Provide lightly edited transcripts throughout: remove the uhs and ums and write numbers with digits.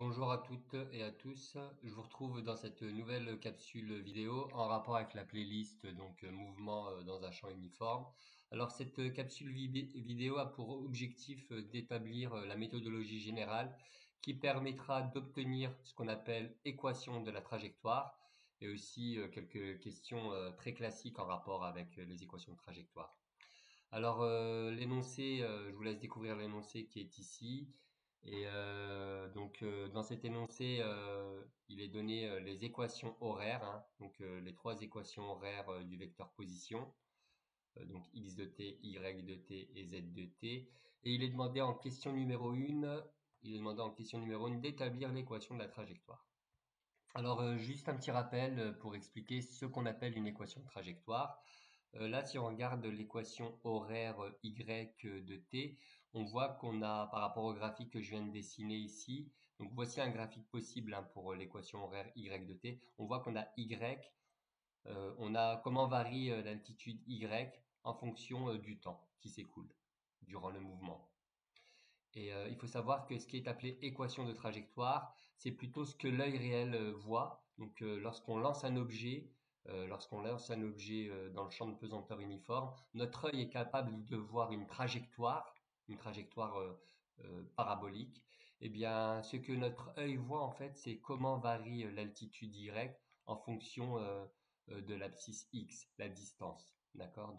Bonjour à toutes et à tous. Je vous retrouve dans cette nouvelle capsule vidéo en rapport avec la playlist mouvement dans un champ uniforme. Alors cette capsule vidéo a pour objectif d'établir la méthodologie générale qui permettra d'obtenir ce qu'on appelle équation de la trajectoire et aussi quelques questions très classiques en rapport avec les équations de trajectoire. Alors l'énoncé, je vous laisse découvrir l'énoncé qui est ici. Et dans cet énoncé, il est donné les équations horaires, hein, les trois équations horaires du vecteur position, donc x de t, y de t et z de t. Et il est demandé en question numéro 1, d'établir l'équation de la trajectoire. Alors juste un petit rappel pour expliquer ce qu'on appelle une équation de trajectoire. Là, si on regarde l'équation horaire y de t, on voit qu'on a, par rapport au graphique que je viens de dessiner ici, donc voici un graphique possible pour l'équation horaire y de t, on voit qu'on a y, on a comment varie l'altitude y en fonction du temps qui s'écoule durant le mouvement. Et il faut savoir que ce qui est appelé équation de trajectoire, c'est plutôt ce que l'œil réel voit. Donc lorsqu'on lance un objet, dans le champ de pesanteur uniforme, notre œil est capable de voir une trajectoire parabolique. Eh bien, ce que notre œil voit en fait, c'est comment varie l'altitude y en fonction de l'abscisse x, la distance. D'accord?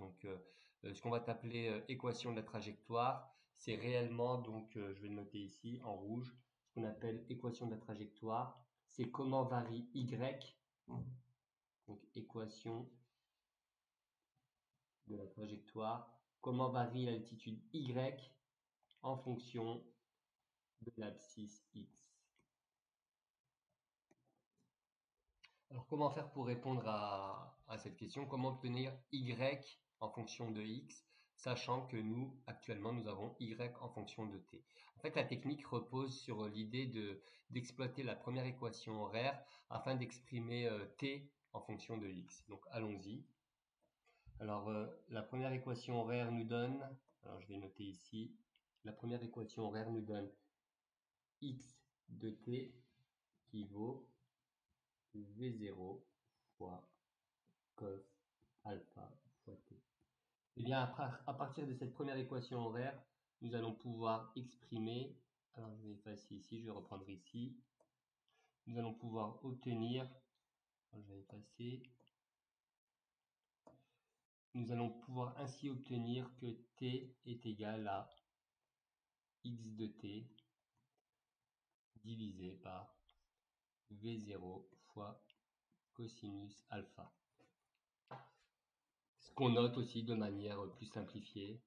Ce qu'on va appeler équation de la trajectoire, c'est réellement, je vais le noter ici en rouge, ce qu'on appelle équation de la trajectoire, c'est comment varie y, donc équation de la trajectoire, comment varie l'altitude y en fonction de l'abscisse x. Alors comment faire pour répondre à cette question? Comment obtenir y en fonction de x, sachant que nous, actuellement, nous avons y en fonction de t? En fait, la technique repose sur l'idée d'exploiter la première équation horaire afin d'exprimer t en fonction de x. Donc allons-y. Alors la première équation horaire nous donne, alors je vais noter ici, la première équation horaire nous donne x de t qui vaut V0 fois cos alpha fois t. Et bien à partir de cette première équation horaire, nous allons pouvoir exprimer, alors je vais effacer ici, je vais reprendre ici, nous allons pouvoir obtenir, alors je vais effacer, nous allons pouvoir ainsi obtenir que t est égal à x de t divisé par V0 fois cosinus alpha. Ce qu'on note aussi de manière plus simplifiée.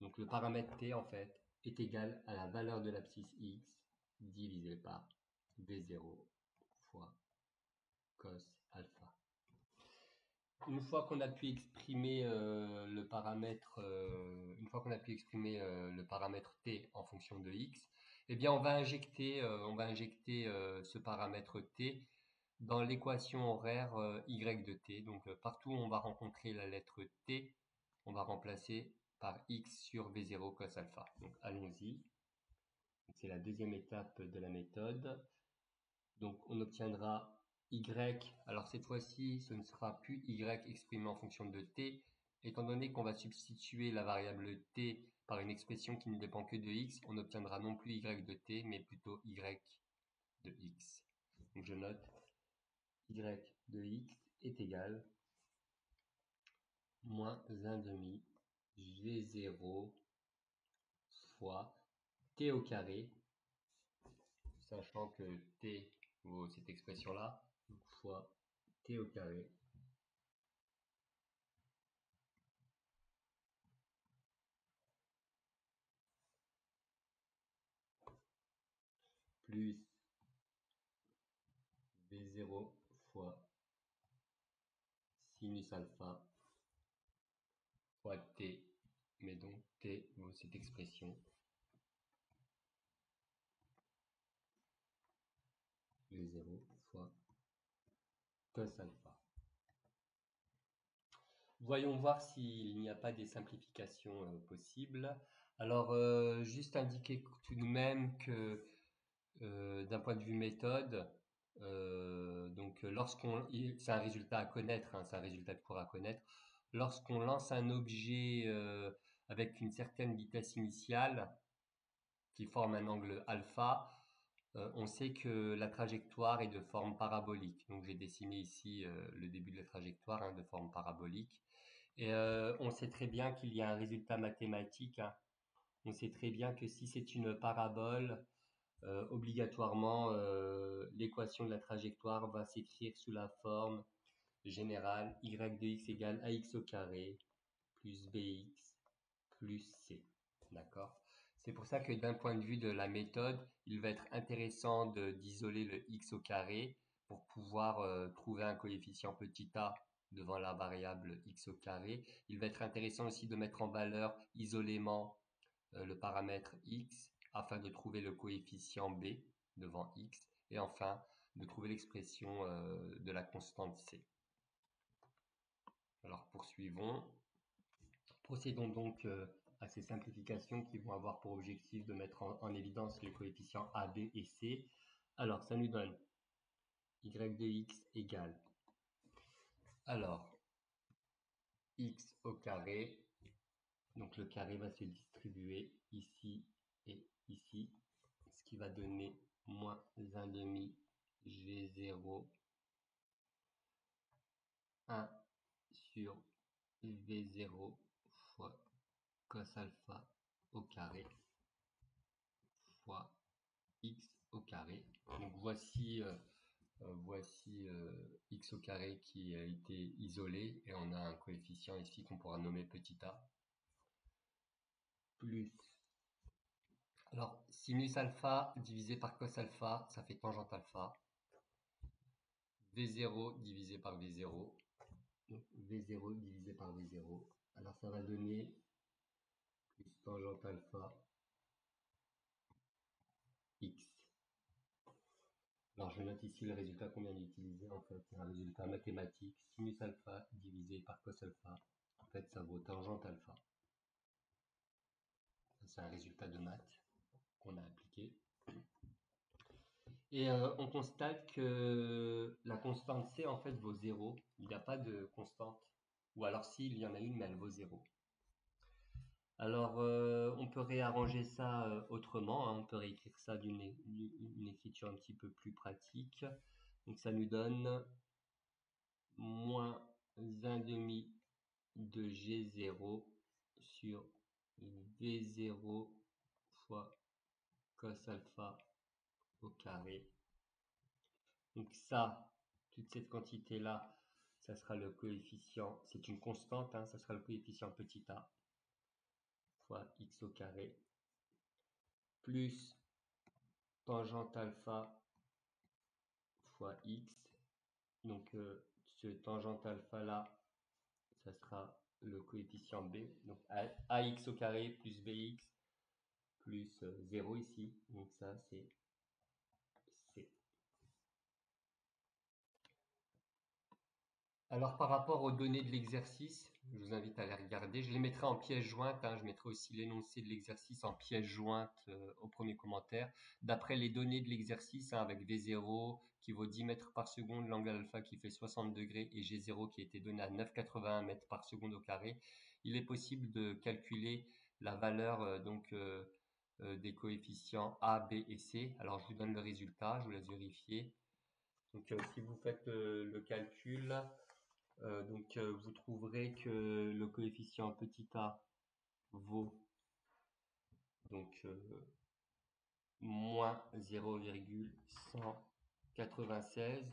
Donc le paramètre t en fait est égal à la valeur de l'abscisse x divisé par V0 fois cos alpha. Une fois qu'on a pu exprimer le paramètre, t en fonction de x, eh bien on va injecter ce paramètre t dans l'équation horaire y de t. Donc partout où on va rencontrer la lettre t, on va remplacer par x sur V0 cos alpha. Donc allons-y. C'est la deuxième étape de la méthode. Donc on obtiendra y, alors cette fois-ci ce ne sera plus y exprimé en fonction de t, étant donné qu'on va substituer la variable t par une expression qui ne dépend que de x, on obtiendra non plus y de t, mais plutôt y de x. Donc je note y de x est égal moins 1/2 v0 fois t au carré, sachant que t vaut cette expression-là, fois t au carré plus V0 fois sinus alpha fois t, mais donc t vaut cette expression, V0 fois cos alpha. Voyons voir s'il n'y a pas des simplifications possibles. Alors, juste indiquer tout de même que D'un point de vue méthode, c'est un résultat à connaître, hein, c'est un résultat de cours à connaître. Lorsqu'on lance un objet avec une certaine vitesse initiale qui forme un angle alpha, on sait que la trajectoire est de forme parabolique. Donc j'ai dessiné ici le début de la trajectoire, hein, de forme parabolique. Et on sait très bien qu'il y a un résultat mathématique, hein. On sait très bien que si c'est une parabole, obligatoirement, l'équation de la trajectoire va s'écrire sous la forme générale y de x égale ax au carré plus bx plus c. D'accord? C'est pour ça que d'un point de vue de la méthode, il va être intéressant d'isoler le x au carré pour pouvoir trouver un coefficient petit a devant la variable x au carré. Il va être intéressant aussi de mettre en valeur isolément le paramètre x afin de trouver le coefficient b devant x et enfin de trouver l'expression de la constante c. Alors poursuivons. Procédons donc à ces simplifications qui vont avoir pour objectif de mettre en évidence les coefficients a, b et c. Alors ça nous donne y de x égale, alors x au carré, donc le carré va se distribuer ici et ici, ce qui va donner moins 1 demi G0 1 sur V0 fois cos alpha au carré fois x au carré. Donc voici x au carré qui a été isolé et on a un coefficient ici qu'on pourra nommer petit a plus, alors sinus alpha divisé par cos alpha ça fait tangente alpha, V0 divisé par V0, donc V0 divisé par V0, alors ça va donner plus tangente alpha x. Alors je note ici le résultat qu'on vient d'utiliser, en fait c'est un résultat mathématique, sinus alpha divisé par cos alpha, en fait ça vaut tangente alpha. C'est un résultat de maths qu'on a appliqué. Et on constate que la constante C en fait vaut 0. Il n'y a pas de constante. Ou alors si, il y en a une, mais elle vaut 0. Alors on peut réarranger ça autrement, hein. On peut réécrire ça d'une écriture un petit peu plus pratique. Donc ça nous donne moins 1 demi de G0 sur V0 fois cos alpha au carré. Donc ça, toute cette quantité-là, ça sera le coefficient, c'est une constante, hein, ça sera le coefficient petit a fois x au carré plus tangente alpha fois x. Donc ce tangente alpha là, ça sera le coefficient b, donc ax au carré plus bx plus 0 ici, donc ça c'est c. Alors par rapport aux données de l'exercice, je vous invite à les regarder. Je les mettrai en pièce jointe, hein. Je mettrai aussi l'énoncé de l'exercice en pièce jointe au premier commentaire. D'après les données de l'exercice, hein, avec V0 qui vaut 10 mètres par seconde, l'angle alpha qui fait 60 degrés et G0 qui a été donné à 9,81 mètres par seconde au carré, il est possible de calculer la valeur des coefficients A, B et C. Alors je vous donne le résultat, je vous laisse vérifier. Donc si vous faites le calcul, vous trouverez que le coefficient petit a vaut donc moins 0,196.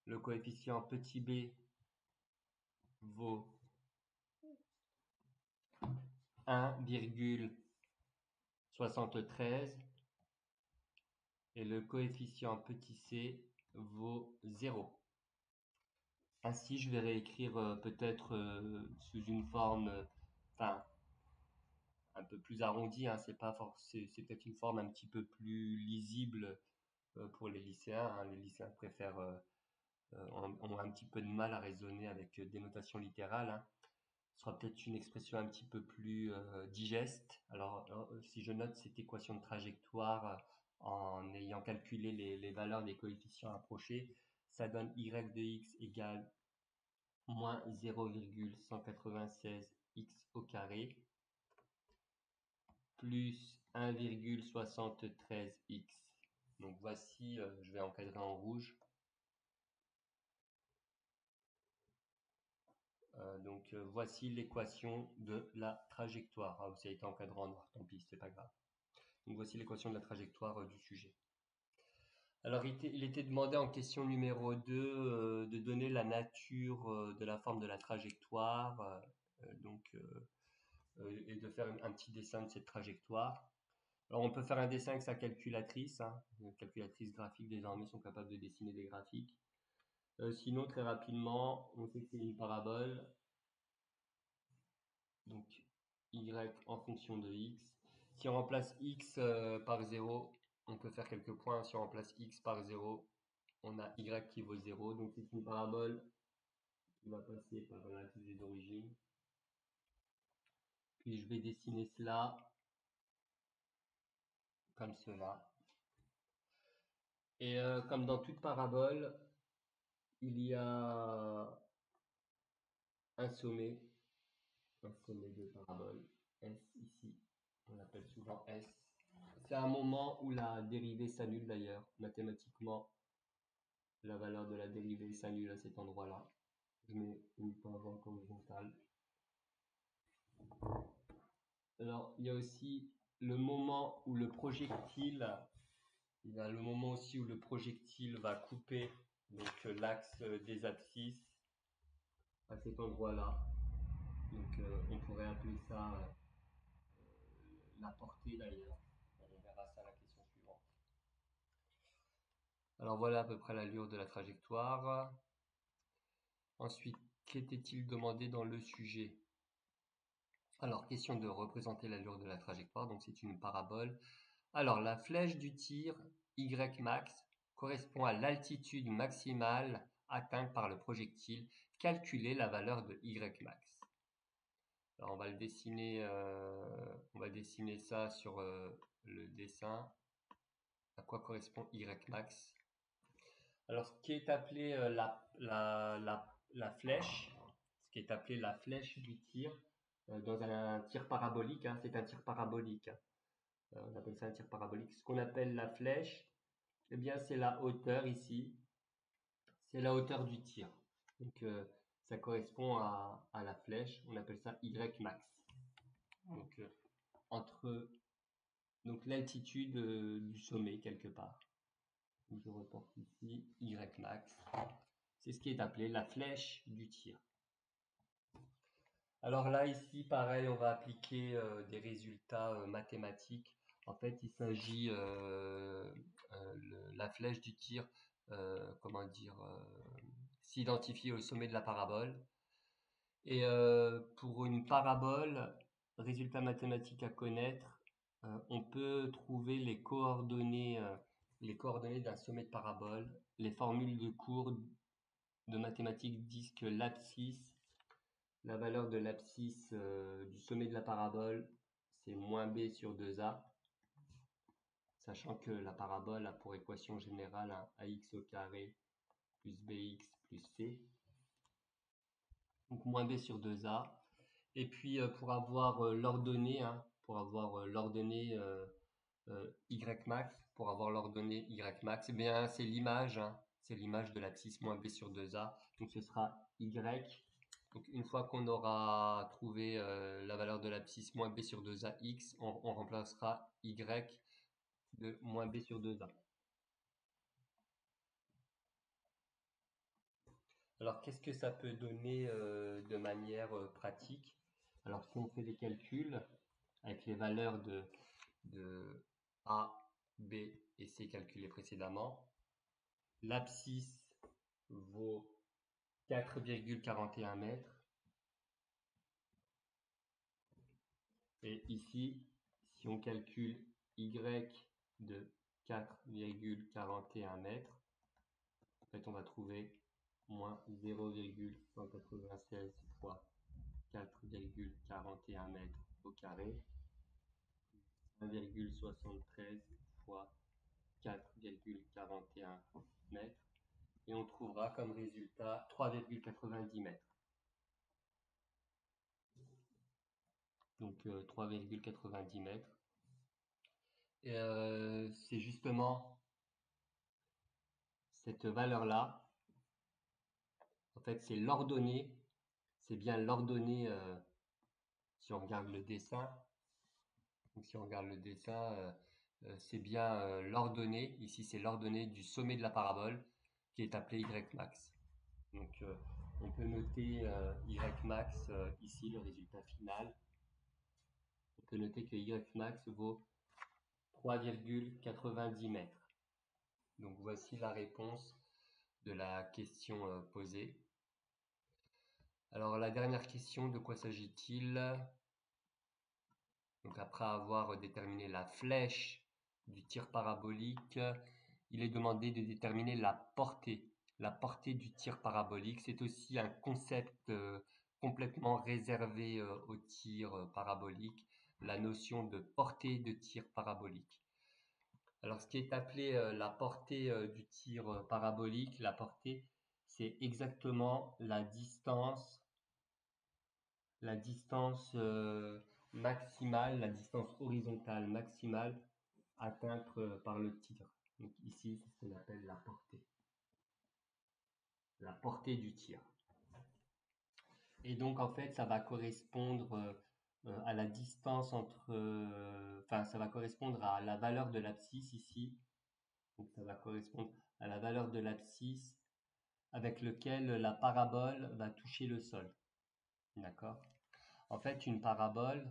Le coefficient petit b vaut 1,73 et le coefficient petit c vaut 0. Ainsi, je vais réécrire peut-être sous une forme, enfin, un peu plus arrondie, hein, c'est pas c'est peut-être une forme un petit peu plus lisible pour les lycéens, hein. Les lycéens préfèrent, ont un petit peu de mal à raisonner avec des notations littérales, hein. Ce sera peut-être une expression un petit peu plus digeste. Alors, si je note cette équation de trajectoire en ayant calculé les valeurs des coefficients approchés, ça donne y de x égale moins 0,196 x au carré plus 1,73 x. Donc voici, je vais encadrer en rouge. Voici l'équation de la trajectoire. Ah, ça a été encadré en noir, tant pis, c'est pas grave. Donc voici l'équation de la trajectoire du sujet. Alors il était demandé en question numéro 2 de donner la nature de la forme de la trajectoire et de faire un petit dessin de cette trajectoire. Alors on peut faire un dessin avec sa calculatrice, hein. Les calculatrices graphiques désormais sont capables de dessiner des graphiques. Sinon très rapidement, on sait que c'est une parabole. Donc y en fonction de x. Si on remplace x par 0, on peut faire quelques points. Si on remplace x par 0, on a y qui vaut 0. Donc c'est une parabole qui va passer par l'axe des origines. Puis je vais dessiner cela comme cela. Et comme dans toute parabole, il y a un sommet de parabole, S ici, on l'appelle souvent S. C'est un moment où la dérivée s'annule d'ailleurs. Mathématiquement, la valeur de la dérivée s'annule à cet endroit-là. Je mets une parabole horizontale. Alors, il y a aussi le moment où le projectile, il y a le moment aussi où le projectile va couper donc l'axe des abscisses à cet endroit-là. Donc, on pourrait appeler ça la portée d'ailleurs. On verra ça à la question suivante. Alors voilà à peu près l'allure de la trajectoire. Ensuite, qu'était-il demandé dans le sujet? Alors, question de représenter l'allure de la trajectoire, donc c'est une parabole. Alors, la flèche du tir, Y max, correspond à l'altitude maximale atteinte par le projectile. Calculez la valeur de Y max. Alors, on va dessiner ça sur le dessin. À quoi correspond Y max? Alors, ce qui est appelé la flèche, ce qui est appelé la flèche du tir, dans un tir parabolique, hein, c'est un tir parabolique. On appelle ça un tir parabolique. Ce qu'on appelle la flèche, eh bien, c'est la hauteur ici. C'est la hauteur du tir. Donc, ça correspond à la flèche. On appelle ça Y max. Donc, entre l'altitude du sommet quelque part. Donc, je reporte ici Y max. C'est ce qui est appelé la flèche du tir. Alors là, ici, pareil, on va appliquer des résultats mathématiques. En fait, il s'agit la flèche du tir, s'identifier au sommet de la parabole. Et pour une parabole, résultat mathématique à connaître, on peut trouver les coordonnées d'un sommet de parabole. Les formules de cours de mathématiques disent que l'abscisse, la valeur de l'abscisse du sommet de la parabole, c'est moins b sur 2a, sachant que la parabole a pour équation générale un ax au carré plus bx plus c. Donc moins b sur 2a. Et puis pour avoir l'ordonnée, y max, eh bien c'est l'image, hein, c'est l'image de l'abscisse moins b sur 2a. Donc ce sera y. Donc une fois qu'on aura trouvé la valeur de l'abscisse moins b sur 2ax, on remplacera y de moins b sur 2a. Alors qu'est-ce que ça peut donner de manière pratique? Alors si on fait des calculs avec les valeurs de A, B et C calculées précédemment, l'abscisse vaut 4,41 mètres. Et ici, si on calcule Y de 4,41 mètres, en fait on va trouver moins 0,196 fois 4,41 mètres au carré, 1,73 fois 4,41 mètres, et on trouvera comme résultat 3,90 mètres. Donc 3,90 mètres. Et c'est justement cette valeur-là, en fait c'est l'ordonnée, c'est bien l'ordonnée, si on regarde le dessin, donc si on regarde le dessin, c'est bien l'ordonnée, ici c'est l'ordonnée du sommet de la parabole qui est appelée Y max. Donc on peut noter Y max ici, le résultat final. On peut noter que Y max vaut 3,90 mètres. Donc voici la réponse de la question posée. Alors la dernière question, de quoi s'agit-il? Donc après avoir déterminé la flèche du tir parabolique, il est demandé de déterminer la portée du tir parabolique. C'est aussi un concept complètement réservé au tir parabolique, la notion de portée de tir parabolique. Alors ce qui est appelé la portée du tir parabolique, la portée, c'est exactement la distance maximale, la distance horizontale maximale atteinte par le tir. Donc ici, c'est ce qu'on appelle la portée du tir. Et donc en fait, ça va correspondre à la distance entre, enfin, ça va correspondre à la valeur de l'abscisse ici. Donc ça va correspondre à la valeur de l'abscisse avec lequel la parabole va toucher le sol. D'accord? En fait, une parabole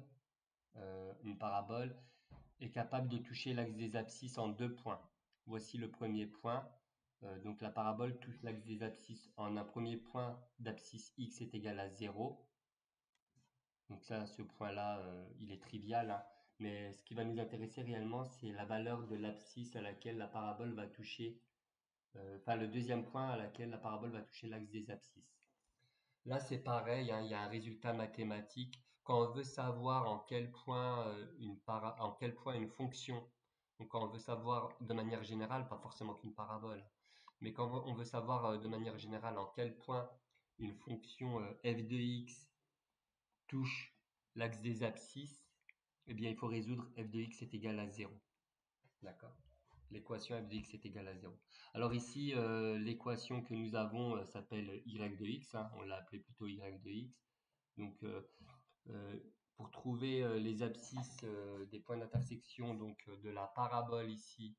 est capable de toucher l'axe des abscisses en 2 points. Voici le premier point. Donc la parabole touche l'axe des abscisses en un premier point d'abscisse x est égal à 0. Donc ça, ce point-là, il est trivial, hein. Mais ce qui va nous intéresser réellement, c'est la valeur de l'abscisse à laquelle la parabole va toucher, enfin le deuxième point à laquelle la parabole va toucher l'axe des abscisses. Là, c'est pareil, hein, il y a un résultat mathématique. Quand on veut savoir en quel point une fonction, donc quand on veut savoir de manière générale, pas forcément qu'une parabole, mais quand on veut savoir de manière générale en quel point une fonction f de x touche l'axe des abscisses, eh bien il faut résoudre f de x est égal à 0. D'accord? L'équation f de x est égale à 0. Alors ici, l'équation que nous avons s'appelle y de x, hein, on l'a appelé plutôt y de x. Donc pour trouver les abscisses des points d'intersection de la parabole ici,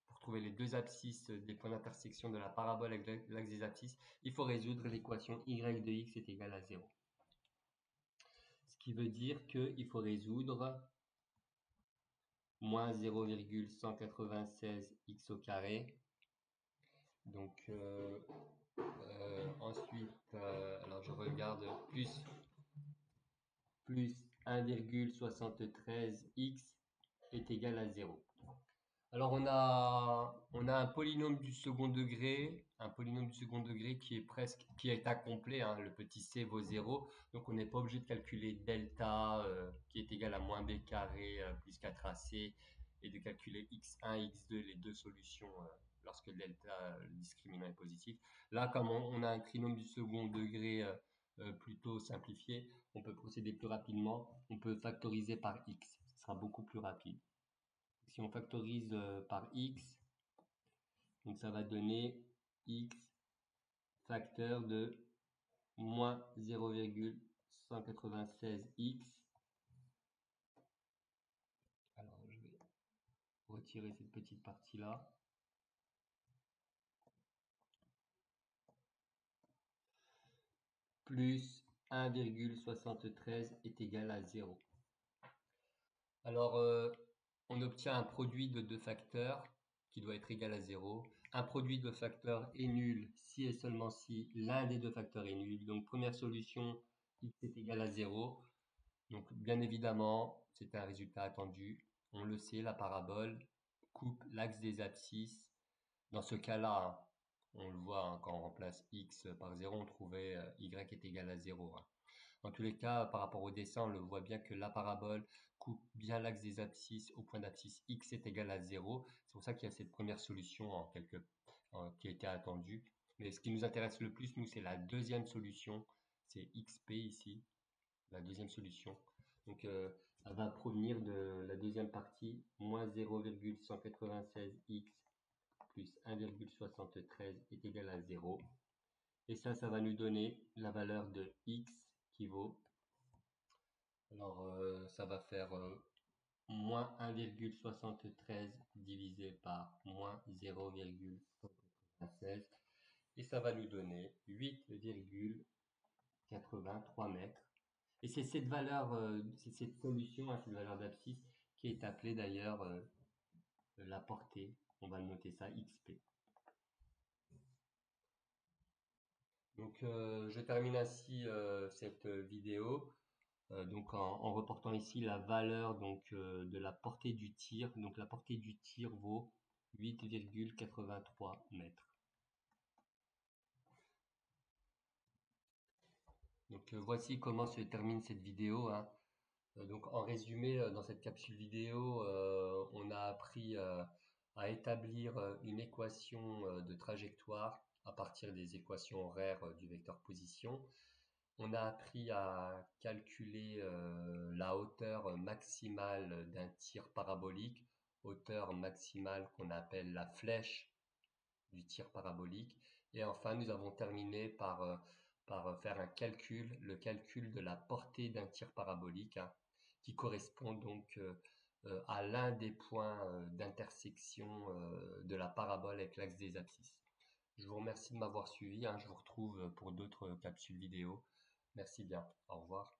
pour trouver les deux abscisses des points d'intersection de la parabole avec l'axe des abscisses, il faut résoudre l'équation y de x est égale à 0. Ce qui veut dire qu'il faut résoudre moins 0,196 x au carré. Donc ensuite, alors je regarde plus 1,73x est égal à 0. Alors on a un polynôme du second degré, qui est incomplet, hein, le petit c vaut 0, donc on n'est pas obligé de calculer delta qui est égal à moins b carré plus 4ac et de calculer x1, x2, les deux solutions lorsque delta, le discriminant est positif. Là, comme on a un trinôme du second degré plutôt simplifié, on peut procéder plus rapidement, on peut factoriser par x, ce sera beaucoup plus rapide. Si on factorise par x, donc ça va donner x facteur de moins 0,196x. Alors je vais retirer cette petite partie-là. Plus 1,73 est égal à 0. Alors, on obtient un produit de deux facteurs qui doit être égal à 0. Un produit de facteurs est nul si et seulement si l'un des deux facteurs est nul. Donc, première solution, x est égal à 0. Donc, bien évidemment, c'est un résultat attendu. On le sait, la parabole coupe l'axe des abscisses. Dans ce cas-là, on le voit, hein, quand on remplace x par 0, on trouvait y est égal à 0. Hein. Dans tous les cas, par rapport au dessin, on le voit bien que la parabole coupe bien l'axe des abscisses au point d'abscisse x est égal à 0. C'est pour ça qu'il y a cette première solution qui a été attendue. Mais ce qui nous intéresse le plus, nous, c'est la deuxième solution. C'est xp ici, la deuxième solution. Donc, elle va provenir de la deuxième partie, moins 0,196x plus 1,73 est égal à 0. Et ça va nous donner la valeur de x qui vaut, alors ça va faire moins 1,73 divisé par moins 0,196 et ça va nous donner 8,83 mètres. Et c'est cette valeur, c'est cette solution à cette valeur d'abscisse qui est appelée d'ailleurs la portée. On va noter ça xp. Donc je termine ainsi cette vidéo. Donc en reportant ici la valeur de la portée du tir. Donc la portée du tir vaut 8,83 mètres. Donc voici comment se termine cette vidéo, hein. Donc en résumé, dans cette capsule vidéo, on a appris à établir une équation de trajectoire à partir des équations horaires du vecteur position. On a appris à calculer la hauteur maximale d'un tir parabolique, hauteur maximale qu'on appelle la flèche du tir parabolique. Et enfin, nous avons terminé par faire un calcul, le calcul de la portée d'un tir parabolique, hein, qui correspond donc à l'un des points d'intersection de la parabole avec l'axe des abscisses. Je vous remercie de m'avoir suivi, hein, je vous retrouve pour d'autres capsules vidéo. Merci bien, au revoir.